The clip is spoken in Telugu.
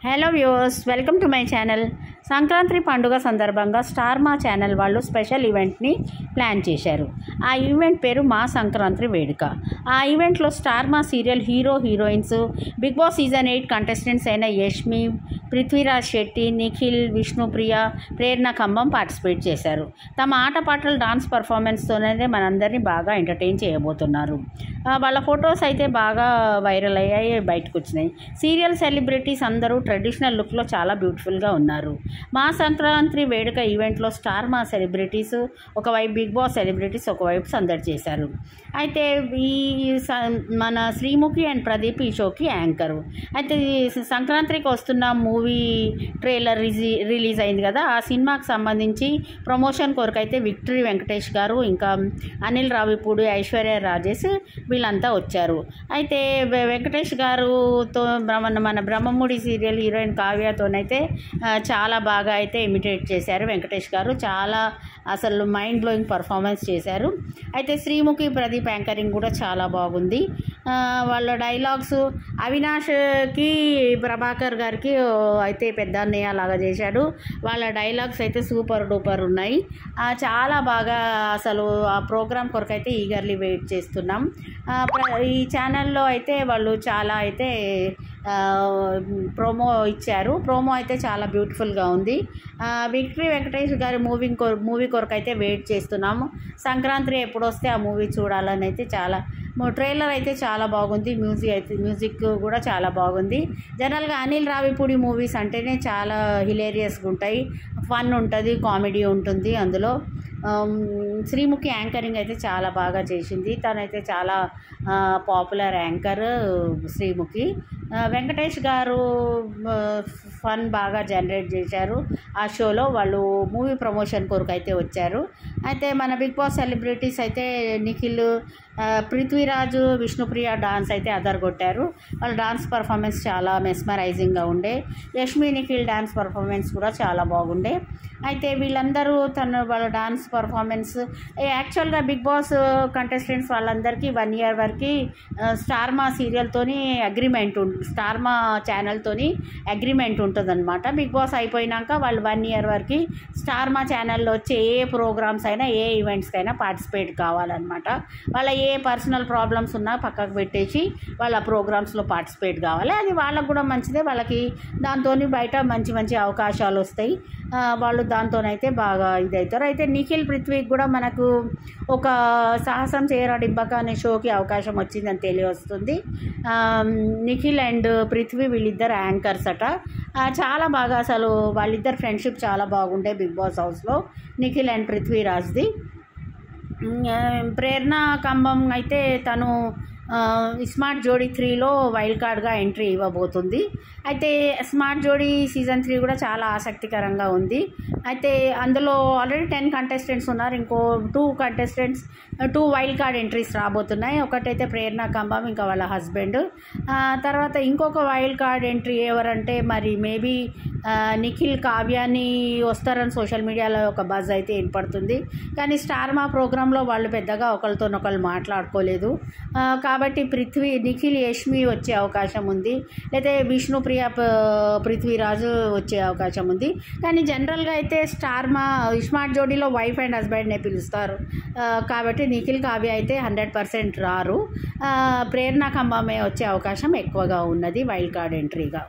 Hello viewers, welcome to my channel. Sankranti పండుగ సందర్భంగా స్టార్ మా ఛానల్ వాళ్ళు స్పెషల్ ఈవెంట్ని ప్లాన్ చేశారు. ఆ ఈవెంట్ పేరు మా సంక్రాంతి వేడుక. ఆ ఈవెంట్లో star Maa serial heroines, Bigg Boss season 8 contestants అయిన యష్మి, పృథ్వీరాజ్ శెట్టి, నిఖిల్, విష్ణుప్రియ, ప్రేరణ కంబం పార్టిసిపేట్ చేశారు. తమ ఆటపాటలు, డాన్స్ పర్ఫార్మెన్స్తోనే మనందరినీ బాగా ఎంటర్టైన్ చేయబోతున్నారు. వాళ్ళ ఫొటోస్ అయితే బాగా వైరల్ అయ్యాయి, బయటకు వచ్చినాయి. సీరియల్ సెలబ్రిటీస్ అందరూ ట్రెడిషనల్ లుక్లో చాలా బ్యూటిఫుల్గా ఉన్నారు. మా సంక్రాంతి వేడుక ఈవెంట్లో స్టార్ మా సెలబ్రిటీస్ ఒకవైపు, బిగ్ బాస్ సెలబ్రిటీస్ ఒకవైపు సందడి చేశారు. అయితే ఈ మన శ్రీముఖి అండ్ ప్రదీప్ ఈ షోకి యాంకరు. అయితే సంక్రాంతికి వస్తున్న మూవీ ట్రైలర్ రిలీజ్ అయింది కదా, ఆ సినిమాకి సంబంధించి ప్రమోషన్ కొరకు అయితే విక్టరీ వెంకటేష్ గారు, ఇంకా అనిల్ రావిపూడి, ఐశ్వర్య రాజేష్ వీళ్ళంతా వచ్చారు. అయితే వెంకటేష్ గారుతో మన బ్రహ్మముడి సీరియల్ హీరోయిన్ కావ్యతోనైతే చాలా బాగా అయితే ఇమిటేట్ చేశారు వెంకటేష్ గారు. చాలా అసలు మైండ్ బ్లోయింగ్ పర్ఫార్మెన్స్ చేశారు. అయితే శ్రీముఖి, ప్రదీప్ యాంకరింగ్ కూడా చాలా బాగుంది. వాళ్ళ డైలాగ్స్ అవినాష్కి, ప్రభాకర్ గారికి అయితే పెద్ద అన్నయ్య లాగా చేశాడు. వాళ్ళ డైలాగ్స్ అయితే సూపర్ డూపర్ ఉన్నాయి. చాలా బాగా అసలు ఆ ప్రోగ్రామ్ కొరకు అయితే ఈగర్లీ వెయిట్ చేస్తున్నాం. ఈ ఛానల్లో అయితే వాళ్ళు చాలా అయితే ప్రోమో ఇచ్చారు. ప్రోమో అయితే చాలా బ్యూటిఫుల్గా ఉంది. విక్టరీ వెంకటేష్ గారి మూవీ కొరకు అయితే వెయిట్ చేస్తున్నాము. సంక్రాంతి ఎప్పుడు వస్తే ఆ మూవీ చూడాలని అయితే చాలా ట్రైలర్ అయితే చాలా బాగుంది. మ్యూజిక్ కూడా చాలా బాగుంది. జనరల్గా అనిల్ రావిపూడి మూవీస్ అంటేనే చాలా హిలేరియస్గా ఉంటాయి, ఫన్ ఉంటుంది, కామెడీ ఉంటుంది. అందులో శ్రీముఖి యాంకరింగ్ అయితే చాలా బాగా చేసింది. తనైతే చాలా పాపులర్ యాంకర్ శ్రీముఖి. వెంకటేష్ గారు ఫన్ బాగా జనరేట్ చేశారు. ఆ షోలో వాళ్ళు మూవీ ప్రమోషన్ కొరకు అయితే వచ్చారు. అయితే మన బిగ్ బాస్ సెలబ్రిటీస్ అయితే నిఖిల్, పృథ్వీరాజు, విష్ణుప్రియ డాన్స్ అయితే అదరగొట్టారు. వాళ్ళ డాన్స్ పర్ఫార్మెన్స్ చాలా మెస్మరైజింగ్గా ఉండే. యష్మి, నిఖిల్ డాన్స్ పర్ఫార్మెన్స్ కూడా చాలా బాగుండే. అయితే వీళ్ళందరూ వాళ్ళ డాన్స్ పర్ఫార్మెన్స్ యాక్చువల్గా బిగ్ బాస్ కంటెస్టెంట్స్ వాళ్ళందరికీ 1 year వరకు స్టార్ మా సీరియల్తోని అగ్రిమెంట్ స్టార్ మా ఛానల్తోని అగ్రిమెంట్ ఉంటుందన్నమాట. బిగ్ బాస్ అయిపోయినాక వాళ్ళు 1 year వరకు స్టార్ మా ఛానల్లో వచ్చే ఏ ప్రోగ్రామ్స్ అయినా, ఏ ఈవెంట్స్కైనా పార్టిసిపేట్ కావాలన్నమాట. వాళ్ళ ఏ పర్సనల్ ప్రాబ్లమ్స్ ఉన్నా పక్కకు పెట్టేసి వాళ్ళ ప్రోగ్రామ్స్లో పార్టిసిపేట్ కావాలి. అది వాళ్ళకు కూడా మంచిదే. వాళ్ళకి దాంతో బయట మంచి మంచి అవకాశాలు వస్తాయి. వాళ్ళు దాంతోనైతే బాగా ఇదవుతారు. అయితే నిఖిల్, పృథ్వీకి కూడా మనకు ఒక సాహసం చేయరా డిబ్బక అనే షోకి అవకాశం వచ్చిందని తెలియవస్తుంది. నిఖిల్ అండ్ పృథ్వీ వీళ్ళిద్దరు యాంకర్స్ అట. చాలా బాగా అసలు వాళ్ళిద్దరు ఫ్రెండ్షిప్ చాలా బాగుండే బిగ్ బాస్ హౌస్లో, నిఖిల్ అండ్ పృథ్వీరాజ్ది. ప్రేరణ కంబం అయితే తను స్మార్ట్ జోడీ 3లో వైల్డ్ కార్డ్గా ఎంట్రీ ఇవ్వబోతుంది. అయితే స్మార్ట్ జోడీ సీజన్ 3 కూడా చాలా ఆసక్తికరంగా ఉంది. అయితే అందులో ఆల్రెడీ 10 కంటెస్టెంట్స్ ఉన్నారు. ఇంకో 2 వైల్డ్ కార్డ్ ఎంట్రీస్ రాబోతున్నాయి. ఒకటైతే ప్రేరణ కంబం, ఇంకా వాళ్ళ హస్బెండ్. తర్వాత ఇంకొక వైల్డ్ కార్డ్ ఎంట్రీ ఎవరంటే మరి మేబీ నిఖిల్, కావ్యాని వస్తారని సోషల్ మీడియాలో ఒక బజ్ అయితే ఏర్పడుతుంది. కానీ స్టార్ మా ప్రోగ్రాంలో వాళ్ళు పెద్దగా ఒకరితోనొకరు మాట్లాడుకోలేదు. కాబట్టి నిఖిల్, యష్మి వచ్చే అవకాశం ఉంది, లేదా విష్ణుప్రియ, పృథ్వీరాజు వచ్చే అవకాశం ఉంది. కానీ జనరల్గా అయితే స్మార్ట్ జోడీలో వైఫ్ అండ్ హస్బెండ్నే పిలుస్తారు. కాబట్టి నిఖిల్, కావ్య అయితే 100% రారు. ప్రేరణ కంబమే వచ్చే అవకాశం ఎక్కువగా ఉన్నది వైల్డ్ కార్డ్ ఎంట్రీగా.